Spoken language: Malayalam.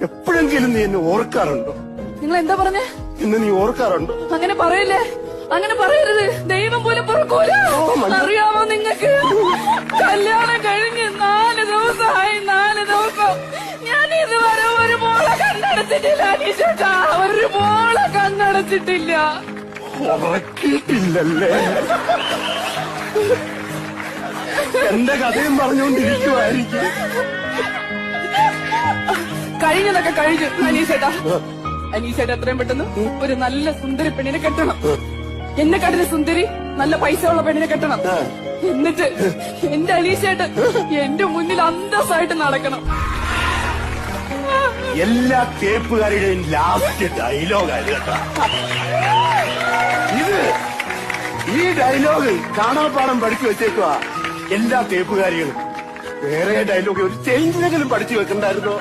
എപ്പോഴെങ്കിലും നീ എന്നെ ഓർക്കാറുണ്ടോ? നിങ്ങൾ എന്താ പറഞ്ഞേ? ഇന്ന് നീ ഓർക്കാറുണ്ടോ? അങ്ങനെ പറയല്ലേ, അങ്ങനെ പറയരുത്. ദൈവം പോലും പൊറുക്കൂല. അറിയാമോ നിങ്ങൾക്ക്, കല്യാണം കഴിഞ്ഞ് 4 ദിവസമായി. 4 ദിവസം ഞാൻ ഇതുവരെ ഒരു മോളെ കണ്ണടച്ചിട്ടില്ല അനീഷേട്ടാ, ഒരു മോളെ കണ്ണടച്ചിട്ടില്ല. ഉറക്കിയിട്ടില്ലല്ലേ? എന്റെ കഥയും പറഞ്ഞുകൊണ്ടിരിക്കുവായിരിക്കും. കഴിഞ്ഞതൊക്കെ കഴിഞ്ഞു അനീഷേട്ടാ. അനീഷേട്ടാ എത്രയും പെട്ടെന്ന് ഒരു നല്ല സുന്ദരി പെണ്ണിനെ കെട്ടണം. എന്നെ കണ്ടിന് സുന്ദരി നല്ല പൈസ ഉള്ള പെണ്ണിനെ കെട്ടണം. എന്നിട്ട് എന്റെ അനീഷേട്ടൻ എന്റെ മുന്നിൽ അന്തസ്സായിട്ട് നടക്കണം. എല്ലാ തേപ്പുകാരുടെയും ലാസ്റ്റ് ഡയലോഗാണ് കേട്ടോ ഇത്. ഈ ഡയലോഗ് കാണാപ്പാടം പഠിച്ചു വെച്ചേക്കുക എല്ലാ തേപ്പുകാരികളും. വേറെ ഡയലോഗ് ഒരു ചേഞ്ചിനെങ്കിലും പഠിച്ചു വെക്കണ്ടായിരുന്നോ?